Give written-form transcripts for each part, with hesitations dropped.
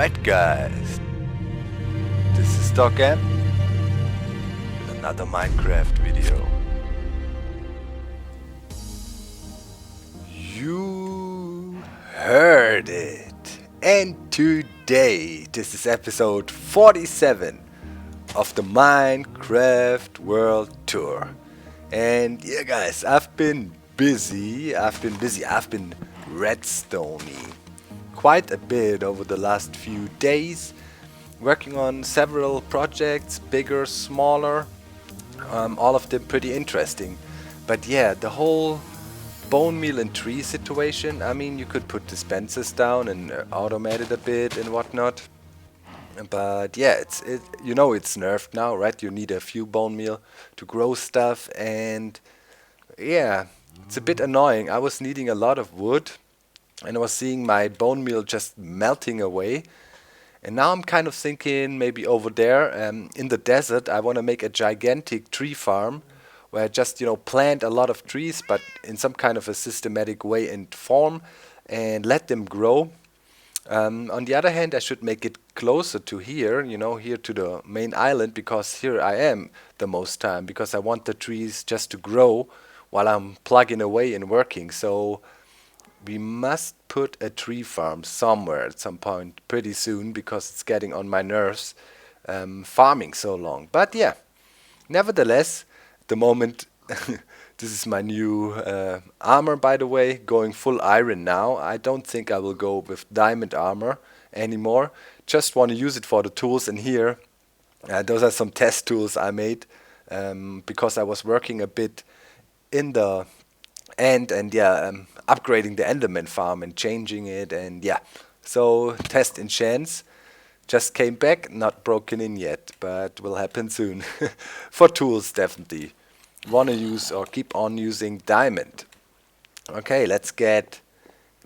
Alright guys, this is Doc M with another Minecraft video. You heard it! And today, this is episode 47 of the Minecraft World Tour. And yeah guys, I've been busy, I've been redstoning quite a bit over the last few days, working on several projects, bigger, smaller, all of them pretty interesting. But yeah, the whole bone meal and tree situation, I mean, you could put dispensers down and automate it a bit and whatnot. But yeah, it's nerfed now, right? You need a few bone meal to grow stuff, and yeah, it's a bit annoying. I was needing a lot of wood, and I was seeing my bone meal just melting away. And now I'm kind of thinking maybe over there in the desert, I want to make a gigantic tree farm where I just, plant a lot of trees, but in some kind of a systematic way and form, and let them grow. On the other hand, I should make it closer to here, here to the main island, because here I am the most time, because I want the trees just to grow while I'm plugging away and working. So we must put a tree farm somewhere at some point pretty soon, because it's getting on my nerves farming so long. But yeah, nevertheless, at the moment, this is my new armor, by the way, going full iron now. I don't think I will go with diamond armor anymore. Just want to use it for the tools. And here, those are some test tools I made because I was working a bit in the end, and yeah, upgrading the Enderman Farm and changing it, and yeah, so test enchants just came back, not broken in yet, but will happen soon. For tools, definitely want to use or keep on using diamond. Okay, let's get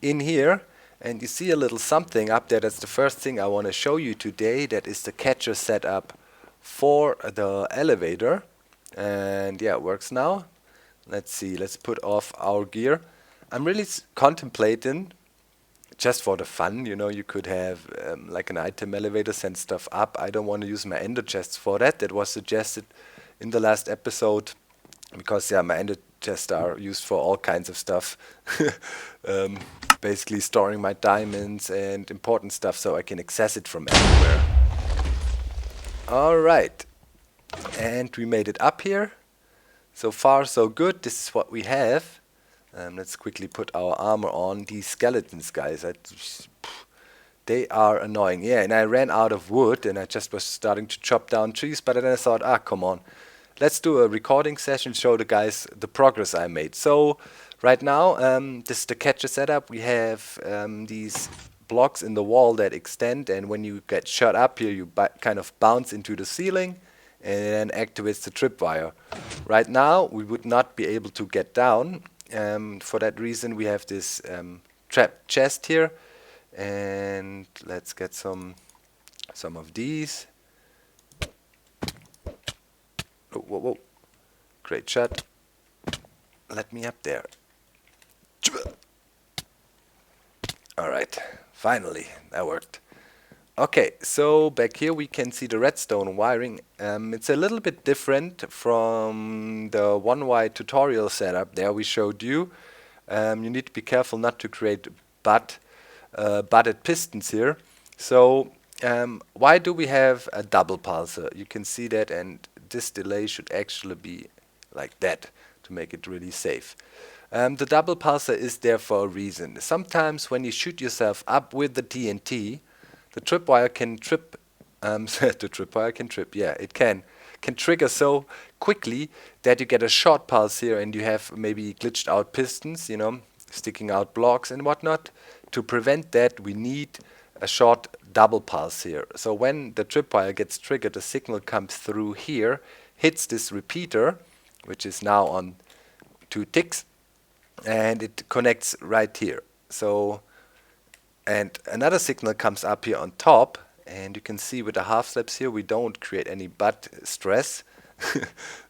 in here, and you see a little something up there. That's the first thing I want to show you today. That is the catcher setup for the elevator, and yeah, it works now. Let's see, let's put off our gear. I'm really contemplating, just for the fun, you could have like an item elevator, send stuff up. I don't want to use my ender chests for that. That was suggested in the last episode, because yeah, my ender chests are used for all kinds of stuff. Basically storing my diamonds and important stuff so I can access it from anywhere. Alright, and we made it up here. So far so good. This is what we have. Let's quickly put our armor on. These skeletons, guys, they are annoying. Yeah, and I ran out of wood, and I just was starting to chop down trees, but then I thought, come on. Let's do a recording session, show the guys the progress I made. So right now, this is the catcher setup. We have these blocks in the wall that extend, and when you get shot up here, you kind of bounce into the ceiling, and then activates the tripwire. Right now, we would not be able to get down. For that reason, we have this trapped chest here, and let's get some of these. Oh, whoa, whoa! Great shot. Let me up there. All right, finally, that worked. Okay, so back here we can see the redstone wiring. It's a little bit different from the 1Y tutorial setup there we showed you. You need to be careful not to create butted pistons here. So why do we have a double pulser? You can see that, and this delay should actually be like that to make it really safe. The double pulser is there for a reason. Sometimes when you shoot yourself up with the TNT, the tripwire can trip. The tripwire can trip. Yeah, it can trigger so quickly that you get a short pulse here, and you have maybe glitched out pistons, sticking out blocks and whatnot. To prevent that, we need a short double pulse here. So when the tripwire gets triggered, the signal comes through here, hits this repeater, which is now on 2 ticks, and it connects right here. So. And another signal comes up here on top, and you can see with the half steps here we don't create any butt stress.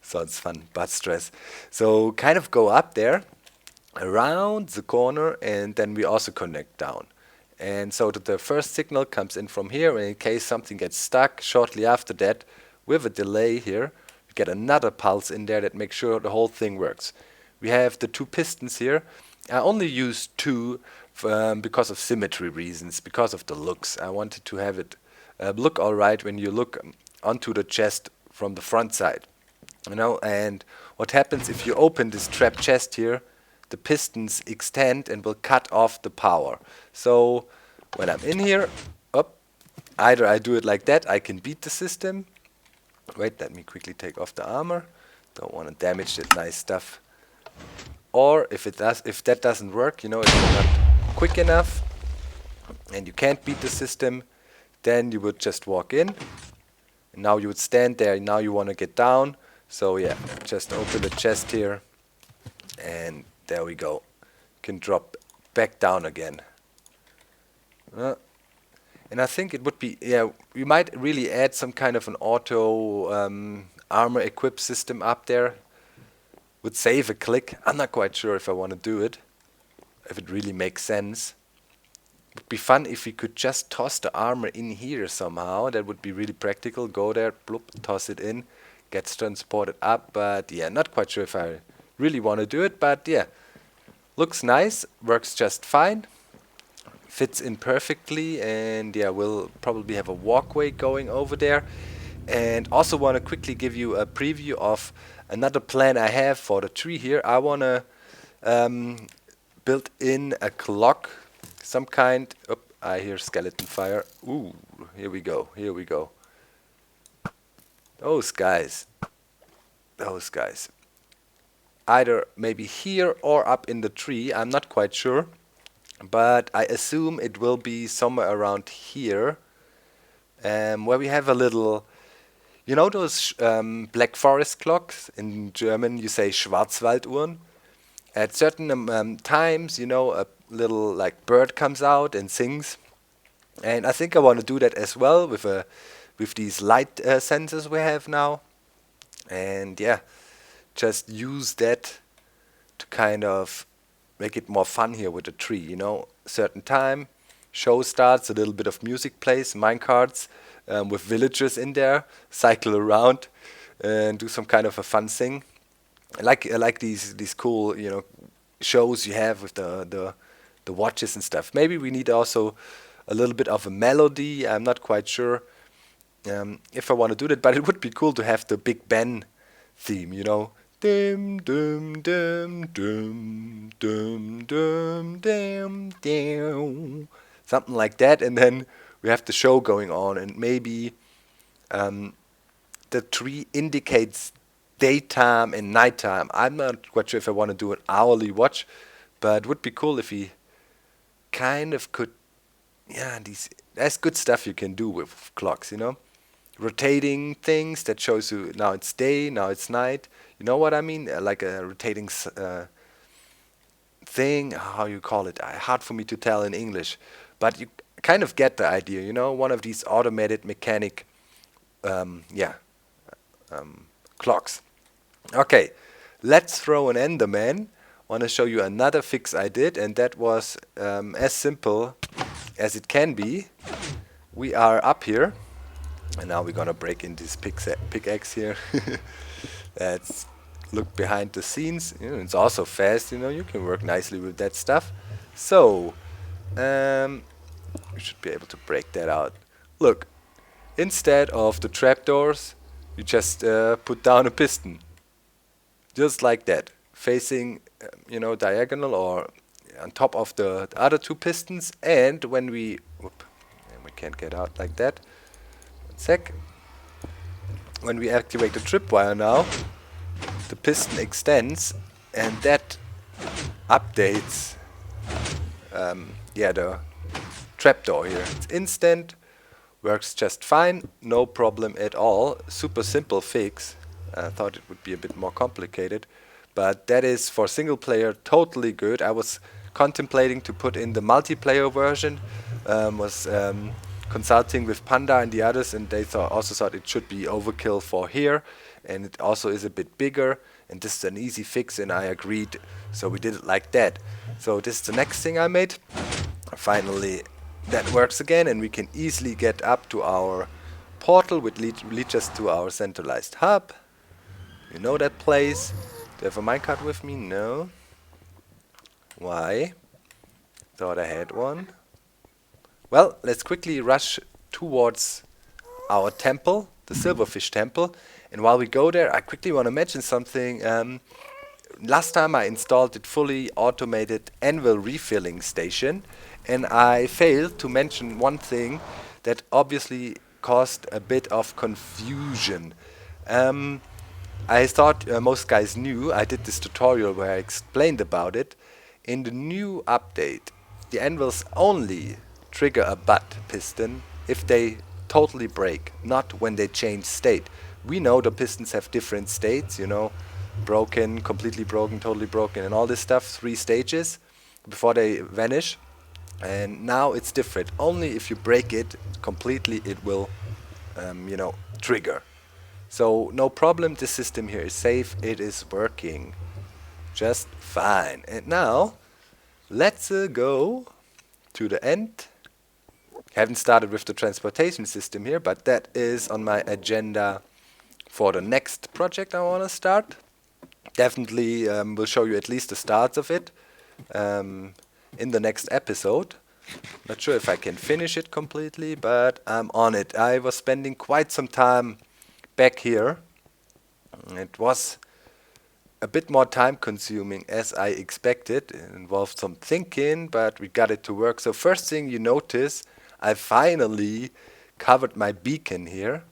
Sounds fun, butt stress. So kind of go up there, around the corner, and then we also connect down. And so that the first signal comes in from here, and in case something gets stuck shortly after that, with a delay here, we get another pulse in there that makes sure the whole thing works. We have the 2 pistons here. I only used 2 because of symmetry reasons, because of the looks. I wanted to have it look alright when you look onto the chest from the front side. And what happens if you open this trap chest here, the pistons extend and will cut off the power. So when I'm in here, either I do it like that, I can beat the system. Wait, let me quickly take off the armor. Don't want to damage that nice stuff. Or if that doesn't work, if you're not quick enough and you can't beat the system, then you would just walk in. And now you would stand there. Now you want to get down. So yeah, just open the chest here, and there we go. You can drop back down again. And I think it would be, we might really add some kind of an auto armor equip system up there. Would save a click. I'm not quite sure if I want to do it, if it really makes sense. Would be fun if we could just toss the armor in here somehow. That would be really practical. Go there, bloop, toss it in, gets transported up. But yeah, not quite sure if I really want to do it. But yeah, looks nice, works just fine, fits in perfectly, and yeah, we'll probably have a walkway going over there. And also want to quickly give you a preview of another plan I have for the tree here. I want to build in a clock, some kind. Oh, I hear skeleton fire. Ooh, here we go, here we go. Those guys. Those guys. Either maybe here or up in the tree, I'm not quite sure. But I assume it will be somewhere around here, where we have a little, those black forest clocks? In German you say Schwarzwalduhren. At certain times, a little like bird comes out and sings. And I think I want to do that as well with these light sensors we have now. And yeah, just use that to kind of make it more fun here with the tree, certain time, show starts, a little bit of music plays, minecarts with villagers in there, cycle around and do some kind of a fun thing. I like these cool, shows you have with the watches and stuff. Maybe we need also a little bit of a melody. I'm not quite sure if I want to do that, but it would be cool to have the Big Ben theme, Dim dum dum dum dum dum dum dum, something like that, and then we have the show going on, and maybe the tree indicates daytime and nighttime. I'm not quite sure if I want to do an hourly watch, but it would be cool if we kind of could. Yeah, that's good stuff you can do with clocks, rotating things that shows you now it's day, now it's night. You know what I mean? Like a rotating thing, how you call it. Hard for me to tell in English. But you kind of get the idea, one of these automated mechanic clocks. Okay, let's throw an Enderman. I want to show you another fix I did, and that was as simple as it can be. We are up here, and now we're gonna break in this pickaxe here. Let's look behind the scenes. It's also fast, you can work nicely with that stuff. So, we should be able to break that out. Look, instead of the trapdoors, you just put down a piston. Just like that. Facing, diagonal or on top of the other 2 pistons. And when we can't get out like that. One sec. When we activate the tripwire now, the piston extends, and that updates the trapdoor here. It's instant, works just fine, no problem at all. Super simple fix. I thought it would be a bit more complicated, but that is for single player totally good. I was contemplating to put in the multiplayer version, was consulting with Panda and the others, and they also thought it should be overkill for here, and it also is a bit bigger, and this is an easy fix, and I agreed, so we did it like that. So this is the next thing I made. I finally that works again, and we can easily get up to our portal, which leads us to our centralized hub. You know that place. Do you have a minecart with me? No. Why? Thought I had one. Well, let's quickly rush towards our temple, the Silverfish Temple. And while we go there, I quickly want to mention something. Last time I installed the fully automated Anvil refilling station, and I failed to mention one thing that obviously caused a bit of confusion. I thought most guys knew. I did this tutorial where I explained about it. In the new update, the anvils only trigger a butt piston if they totally break, not when they change state. We know the pistons have different states, you know, broken, completely broken, totally broken, and all this stuff, 3 stages before they vanish. And now it's different. Only if you break it completely, it will, you know, trigger. So no problem, this system here is safe, it is working just fine. And now, let's go to the end. Haven't started with the transportation system here, but that is on my agenda for the next project I want to start. Definitely will show you at least the starts of it in the next episode. Not sure if I can finish it completely, but I'm on it. I was spending quite some time back here. It was a bit more time consuming as I expected. It involved some thinking, but we got it to work. So first thing you notice, I finally covered my beacon here.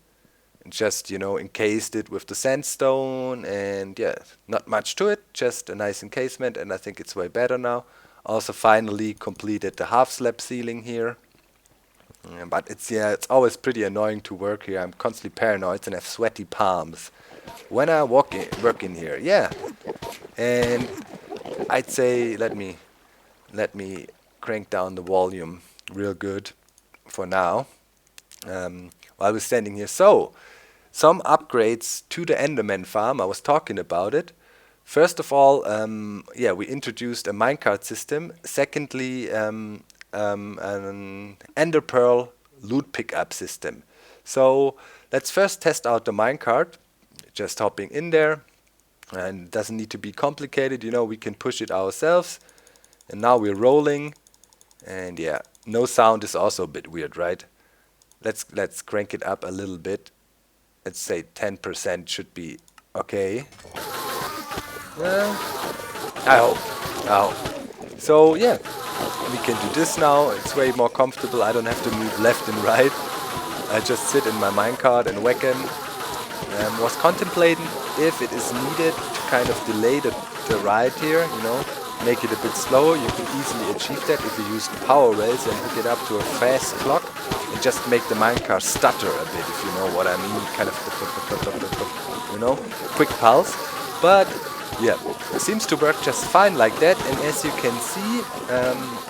And just, you know, encased it with the sandstone, and yeah, not much to it, just a nice encasement, and I think it's way better now. Also finally completed the half slab ceiling here. But it's always pretty annoying to work here. I'm constantly paranoid and have sweaty palms when I work in here. Yeah, and I'd say let me crank down the volume real good for now while we're standing here. So some upgrades to the Enderman Farm. I was talking about it. First of all, yeah, we introduced a minecart system. Secondly, an Enderpearl loot pickup system. So let's first test out the minecart. Just hopping in there, and it doesn't need to be complicated. You know, we can push it ourselves. And now we're rolling, and yeah, no sound is also a bit weird, right? Let's crank it up a little bit. Let's say 10% should be okay. I hope. So yeah, we can do this now. It's way more comfortable. I don't have to move left and right. I just sit in my minecart and whack him. Was contemplating if it is needed to kind of delay the ride here, you know, make it a bit slower. You can easily achieve that if you use power rails and hook it up to a fast clock and just make the minecart stutter a bit, if you know what I mean, kind of, you know, quick pulse. But yeah, it seems to work just fine like that. And as you can see,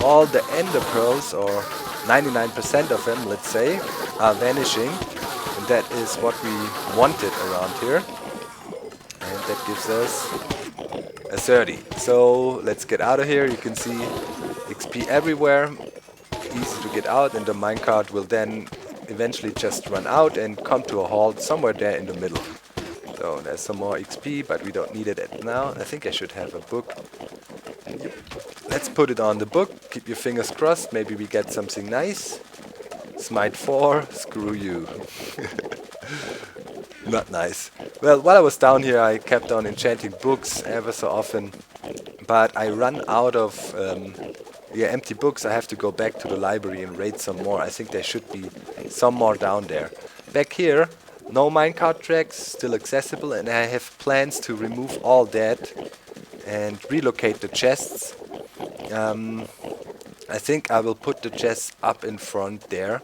all the ender pearls, or 99% of them, let's say, are vanishing. And that is what we wanted around here. And that gives us a 30. So let's get out of here. You can see XP everywhere. Easy to get out, and the minecart will then eventually just run out and come to a halt somewhere there in the middle. So there's some more XP, but we don't need it now. I think I should have a book. Yep. Let's put it on the book. Keep your fingers crossed. Maybe we get something nice. Smite 4, screw you. Not nice. Well, while I was down here, I kept on enchanting books ever so often. But I run out of empty books. I have to go back to the library and raid some more. I think there should be some more down there. Back here, no minecart tracks, still accessible, and I have plans to remove all that and relocate the chests. I think I will put the chests up in front there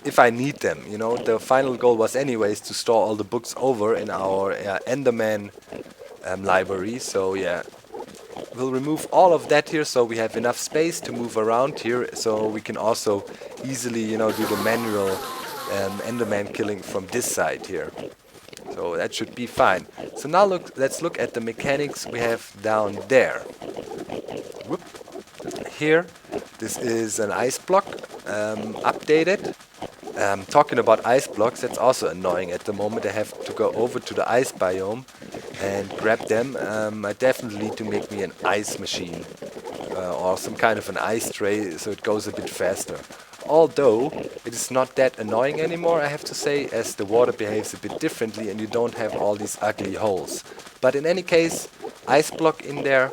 if I need them. You know, the final goal was anyways to store all the books over in our Enderman library. So yeah, we'll remove all of that here so we have enough space to move around here, so we can also easily, you know, do the manual Enderman killing from this side here. So that should be fine. So now let's look at the mechanics we have down there. Whoop. Here This is an ice block, updated. Talking about ice blocks, that's also annoying at the moment. I have to go over to the ice biome and grab them. I definitely need to make me an ice machine or some kind of an ice tray so it goes a bit faster. Although it is not that annoying anymore, I have to say, as the water behaves a bit differently and you don't have all these ugly holes. But in any case, ice block in there,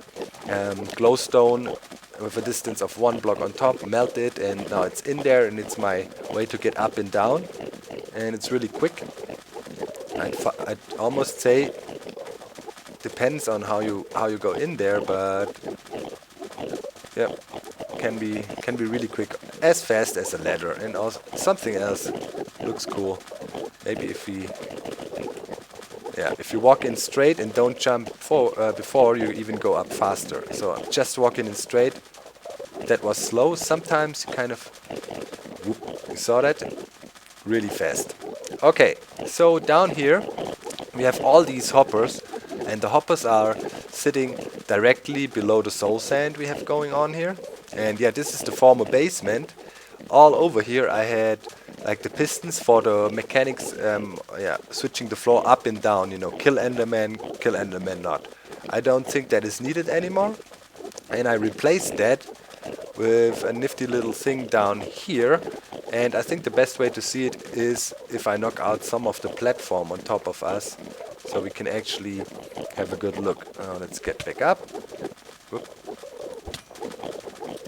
glowstone with a distance of 1 block on top, melt it, and now it's in there, and it's my way to get up and down, and it's really quick. I'd almost say depends on how you go in there, but yeah, can be really quick, as fast as a ladder. And also something else looks cool. Maybe if you walk in straight and don't jump before you even go up faster. So just walking in straight, that was slow. Sometimes you kind of, whoop, you saw that, really fast. Okay, so down here we have all these hoppers, and the hoppers are sitting directly below the soul sand we have going on here. And yeah, this is the former basement. All over here I had like the pistons for the mechanics, switching the floor up and down, kill Enderman not. I don't think that is needed anymore, and I replaced that with a nifty little thing down here. And I think the best way to see it is if I knock out some of the platform on top of us, so we can actually have a good look. Let's get back up. Whoop.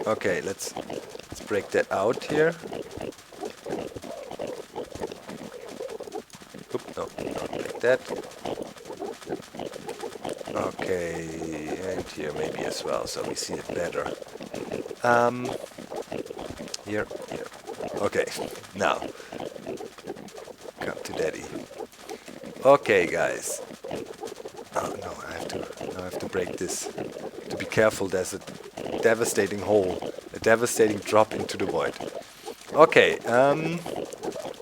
Okay, let's break that out here. Oop, no, not like that. Okay, and here maybe as well, so we see it better. Here. Okay, now come to daddy. Okay, guys. Oh no, I have to break this. To be careful, there's a devastating hole, a devastating drop into the void. Okay,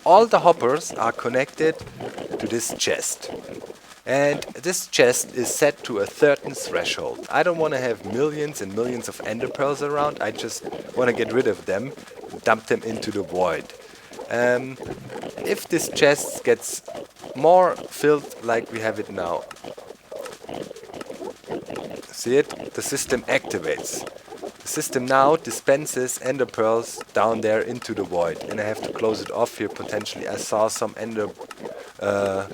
all the hoppers are connected to this chest. And this chest is set to a certain threshold. I don't want to have millions and millions of ender pearls around. I just want to get rid of them, dump them into the void. If this chest gets more filled like we have it now, see it? The system activates. The system now dispenses ender pearls down there into the void, and I have to close it off here potentially. I saw some ender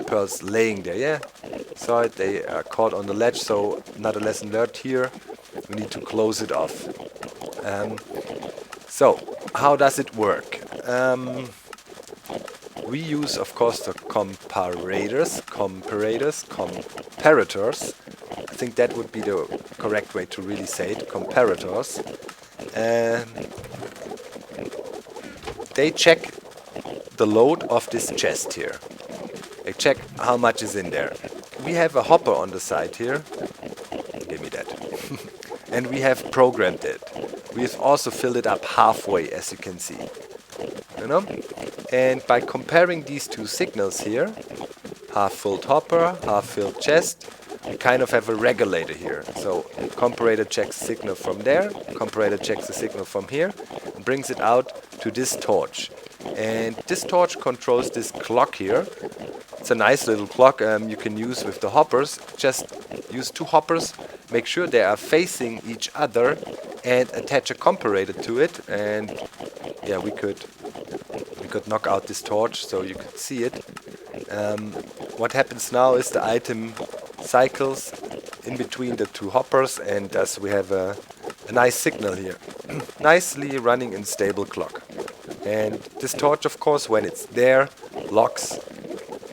pearls laying there, yeah? Saw it, they are caught on the ledge, so another lesson learned here. We need to close it off. So, how does it work? We use, of course, the comparators. I think that would be the correct way to really say it, comparators. They check the load of this chest here. They check how much is in there. We have a hopper on the side here. Give me that. And we have programmed it. We have also filled it up halfway, as you can see. And by comparing these two signals here, half-filled hopper, half-filled chest, we kind of have a regulator here. So comparator checks the signal from there, comparator checks the signal from here, and brings it out to this torch. And this torch controls this clock here. It's a nice little clock you can use with the hoppers. Just use 2 hoppers, make sure they are facing each other, and attach a comparator to it. And yeah, we could knock out this torch so you could see it. What happens now is the item cycles in between the 2 hoppers, and thus we have a nice signal here. Nicely running and stable clock. And this torch, of course, when it's there, locks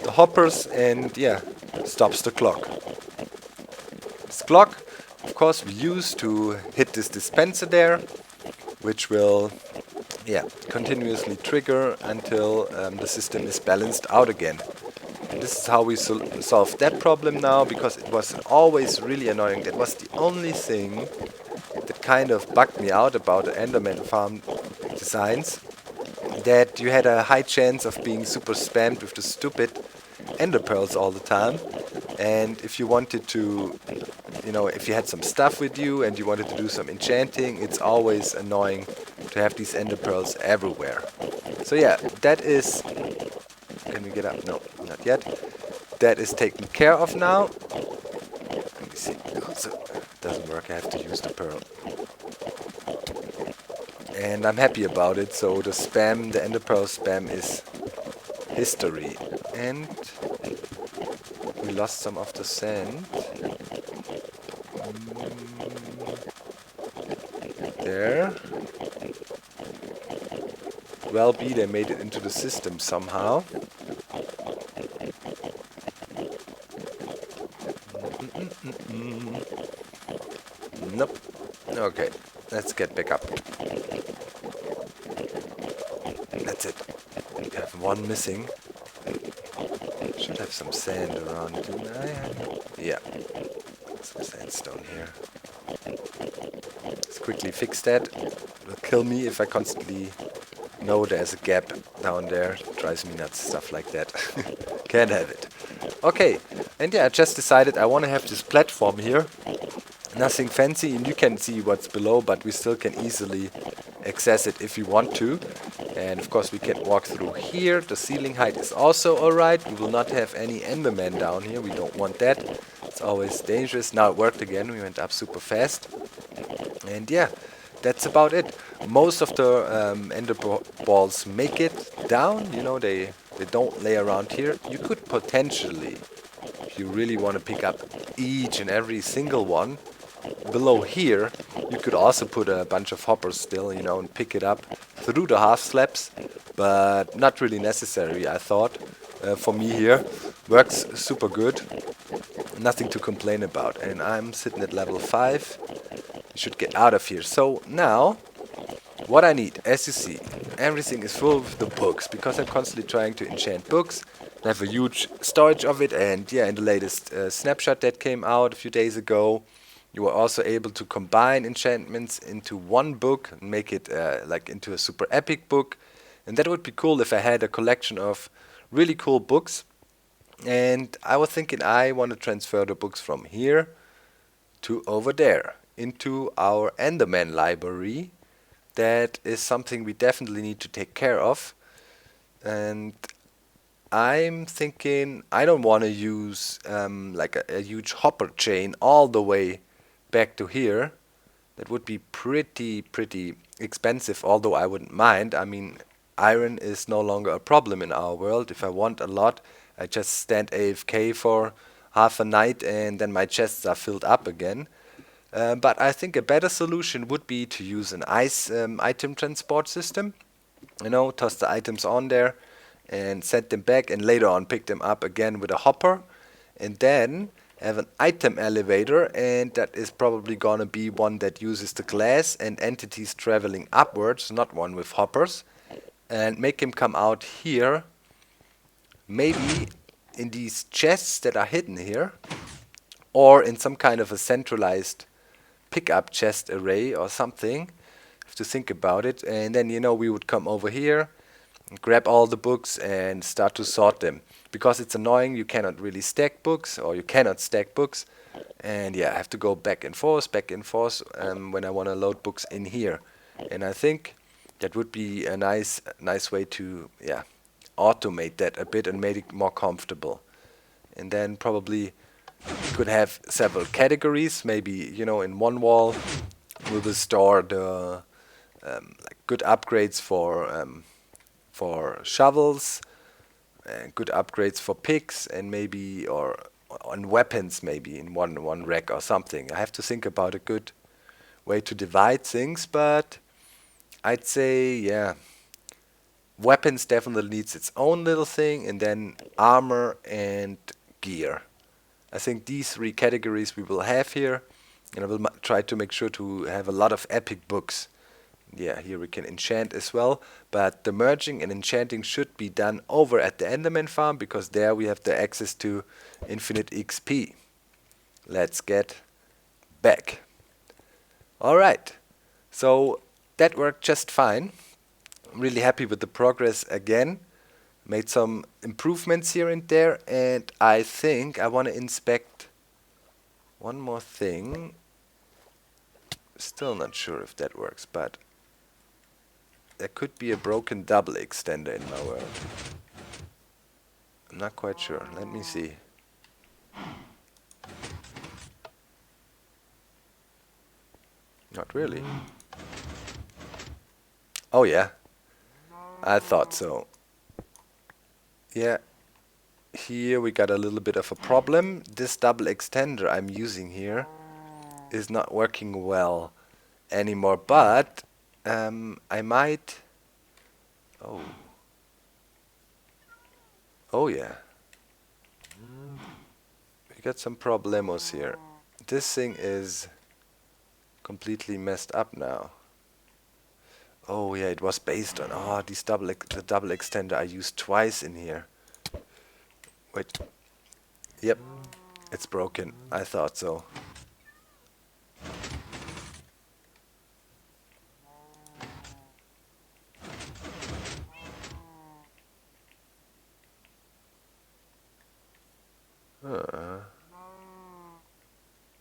the hoppers and yeah, stops the clock. This clock, of course, we use to hit this dispenser there, which will continuously trigger until the system is balanced out again. And this is how we solve that problem now, because it was always really annoying. That was the only thing that kind of bugged me out about the Enderman Farm designs, that you had a high chance of being super spammed with the stupid ender pearls all the time. And if you wanted to, if you had some stuff with you and you wanted to do some enchanting, it's always annoying to have these ender pearls everywhere. So yeah, that is... Can we get up? No, not yet. That is taken care of now. Let me see. Also, it doesn't work. I have to use the pearl. And I'm happy about it. So the spam, the ender pearl spam is history. And we lost some of the sand. There. Well be they made it into the system somehow. Nope. Okay, let's get back up. That's it. We have one missing. Should have some sand around, didn't I? Yeah. Some sandstone here. Let's quickly fix that. It'll kill me if I constantly know there's a gap down there. It drives me nuts, stuff like that. Can't have it. Okay, and yeah, I just decided I want to have this platform here. Nothing fancy, and you can see what's below, but we still can easily access it if we want to. And of course we can walk through here. The ceiling height is also alright. We will not have any Enderman down here. We don't want that. It's always dangerous. Now it worked again. We went up super fast. And yeah, that's about it. Most of the ender balls make it down. You know, they don't lay around here. You could potentially, if you really want to pick up each and every single one, below here, you could also put a bunch of hoppers still, you know, and pick it up through the half slabs, but not really necessary, I thought. For me here, works super good. Nothing to complain about. And I'm sitting at level 5. I should get out of here. So now, what I need, as you see, everything is full of the books, because I'm constantly trying to enchant books. I have a huge storage of it, and yeah, in the latest snapshot that came out a few days ago, you were also able to combine enchantments into one book and make it like into a super epic book. And that would be cool if I had a collection of really cool books. And I was thinking I want to transfer the books from here to over there into our Enderman library. That is something we definitely need to take care of. And I'm thinking I don't want to use like a huge hopper chain all the way back to here. That would be pretty expensive, although I wouldn't mind. I mean, iron is no longer a problem in our world. If I want a lot, I just stand AFK for half a night and then my chests are filled up again. But I think a better solution would be to use an ice item transport system. You know, toss the items on there and send them back, and later on pick them up again with a hopper, and then have an item elevator, and that is probably gonna be one that uses the glass and entities traveling upwards, not one with hoppers, and make him come out here, maybe in these chests that are hidden here, or in some kind of a centralized pickup chest array or something. Have to think about it. And then, you know, we would come over here, grab all the books and start to sort them, because it's annoying. You cannot really stack books, or you cannot stack books, and yeah, I have to go back and forth when I want to load books in here. And I think that would be a nice way to automate that a bit and make it more comfortable. And then probably we could have several categories. Maybe, you know, in one wall we will store the like good upgrades for shovels, and good upgrades for picks, and maybe or on weapons, maybe in one rack or something. I have to think about a good way to divide things, but I'd say, yeah, weapons definitely needs its own little thing, and then armor and gear. I think these 3 categories we will have here, and I will try to make sure to have a lot of epic books. Yeah, here we can enchant as well, but the merging and enchanting should be done over at the Enderman Farm, because there we have the access to infinite XP. Let's get back. Alright, so that worked just fine. I'm really happy with the progress again. Made some improvements here and there, and I think I want to inspect one more thing. Still not sure if that works, but there could be a broken double extender in my world. I'm not quite sure. Let me see. Not really. Oh yeah, I thought so. Yeah, here we got a little bit of a problem. This double extender I'm using here is not working well anymore, but I might... Oh. Oh yeah. We got some problemos here. This thing is completely messed up now. Oh yeah, it was based on... Oh, the double extender I used twice in here. Wait. Yep. It's broken. I thought so.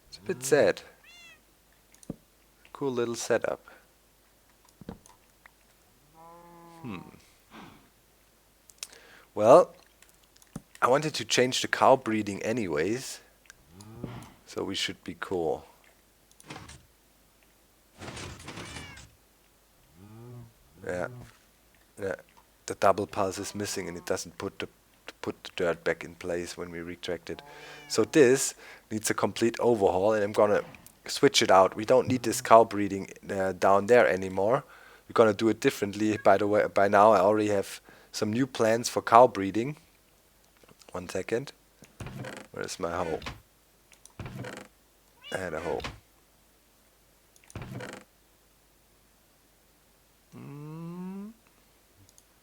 It's a bit sad. Cool little setup. Well, I wanted to change the cow breeding anyways, so we should be cool. Yeah, yeah. The double pulse is missing and it doesn't put the dirt back in place when we retract it. So this needs a complete overhaul, and I'm gonna switch it out. We don't need this cow breeding down there anymore. We're gonna do it differently. By the way, by now I already have some new plans for cow breeding. 1 second. Where's my hoe? I had a hoe.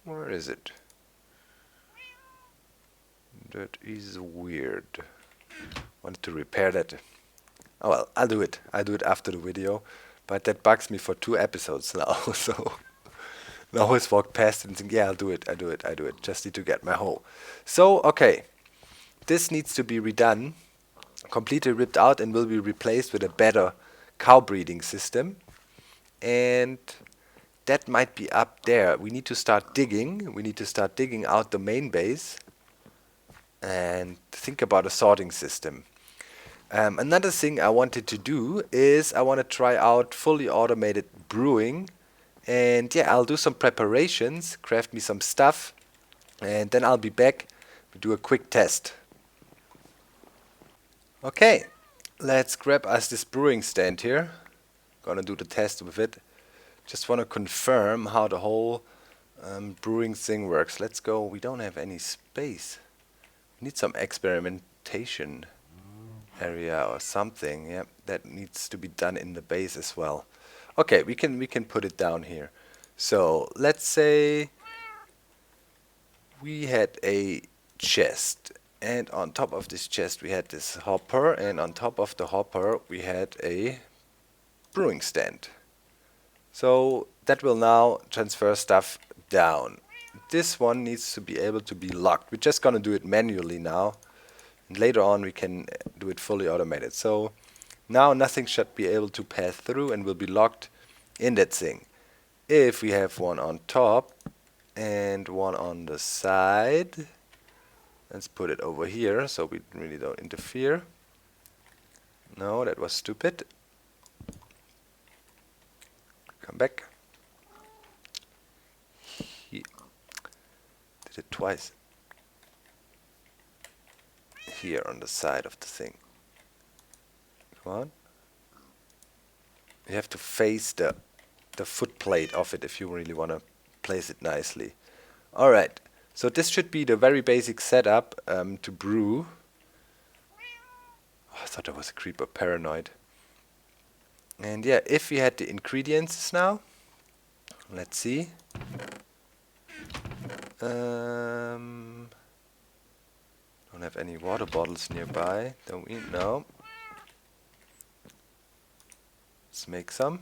Where is it? That is weird. Wanted to repair that. Oh well, I'll do it. I'll do it after the video. But that bugs me for 2 episodes now, so I always walk past it and think, yeah, I'll do it. Just need to get my hoe. So, okay. This needs to be redone, completely ripped out, and will be replaced with a better cow breeding system. And that might be up there. We need to start digging. We need to start digging out the main base and think about a sorting system. Another thing I wanted to do is I want to try out fully automated brewing. And yeah, I'll do some preparations, craft me some stuff, and then I'll be back to do a quick test. Okay, let's grab us this brewing stand here. Gonna do the test with it. Just want to confirm how the whole brewing thing works. Let's go. We don't have any space. We need some experimentation area or something. Yeah, that needs to be done in the base as well. Okay, we can put it down here. So let's say we had a chest, and on top of this chest we had this hopper, and on top of the hopper we had a brewing stand. So that will now transfer stuff down. This one needs to be able to be locked. We're just gonna do it manually now, and later on we can do it fully automated. So now nothing should be able to pass through and will be locked in that thing. If we have one on top and one on the side, let's put it over here so we really don't interfere. No, that was stupid. Come back. Did it twice. Here on the side of the thing. Come on. You have to face the foot plate of it if you really want to place it nicely. Alright, so this should be the very basic setup to brew. Oh, I thought that was a creeper, paranoid. And yeah, if we had the ingredients now, let's see. Don't have any water bottles nearby, don't we? No. Let's make some.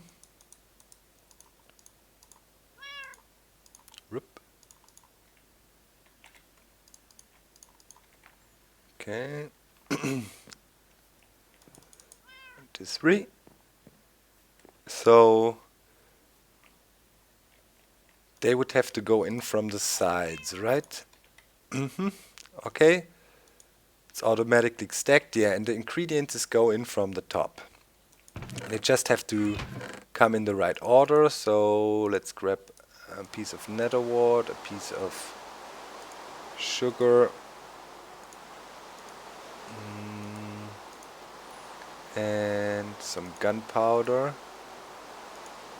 Roop. Okay. 3. So They would have to go in from the sides, right? Okay. It's automatically stacked, yeah, and the ingredients go in from the top. They just have to come in the right order, so let's grab a piece of nether wart, a piece of sugar, and some gunpowder.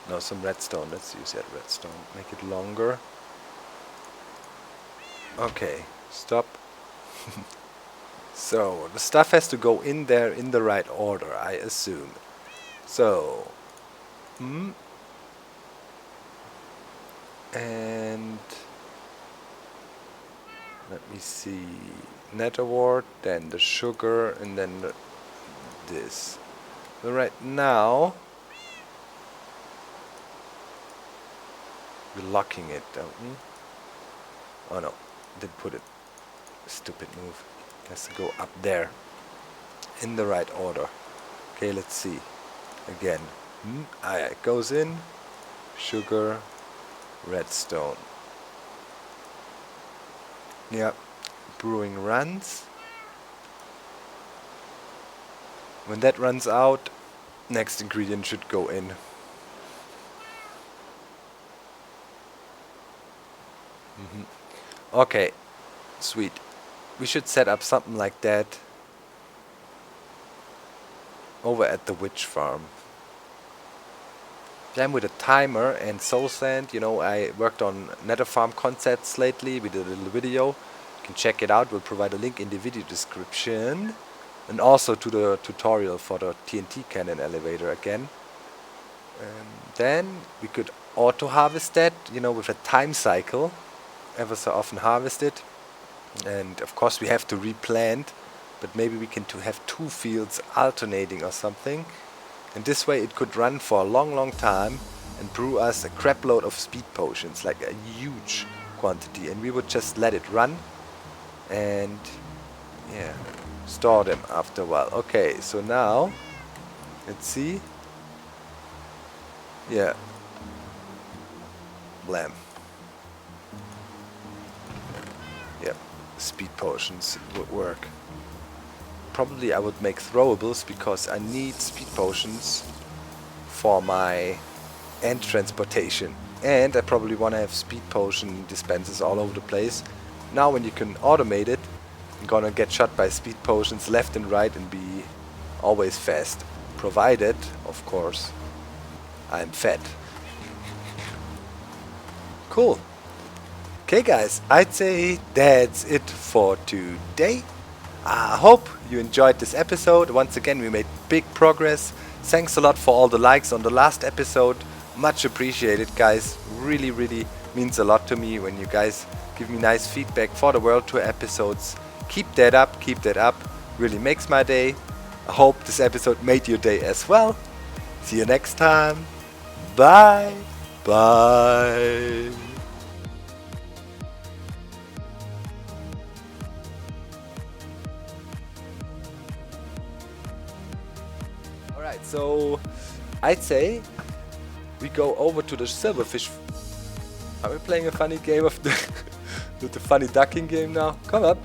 No, some redstone. Let's use that redstone. Make it longer. Okay, stop. So, the stuff has to go in there in the right order, I assume. So, and let me see, nether wart, then the sugar, and then this. So right now, we're locking it, don't we? Oh no, didn't put it. Stupid move. It has to go up there in the right order. Okay, let's see. Again, it goes in, sugar, redstone. Yeah, brewing runs. When that runs out, next ingredient should go in. Okay, sweet. We should set up something like that over at the witch farm. Then with a timer and soul sand, you know, I worked on Nether farm concepts lately. We did a little video. You can check it out. We'll provide a link in the video description. And also to the tutorial for the TNT cannon elevator again. Then we could auto harvest that, you know, with a time cycle. Ever so often harvest it. And of course we have to replant, but maybe we can have two fields alternating or something. And this way it could run for a long time and brew us a crap load of speed potions, like a huge quantity. And we would just let it run and yeah, store them after a while. Okay, so now let's see. Yeah. Blam. Yep, speed potions would work. Probably I would make throwables because I need speed potions for my end transportation. And I probably want to have speed potion dispensers all over the place. Now when you can automate it, I'm gonna get shot by speed potions left and right and be always fast. Provided, of course, I'm fat. Cool. Okay guys, I'd say that's it for today. I hope you enjoyed this episode. Once again, we made big progress. Thanks a lot for all the likes on the last episode. Much appreciated, guys. Really means a lot to me when you guys give me nice feedback for the World Tour episodes. Keep that up, really makes my day. I hope this episode made your day as well. See you next time. Bye. Bye. Alright, so I'd say we go over to the silverfish. Are we playing a funny game of the with the funny ducking game now? Come up.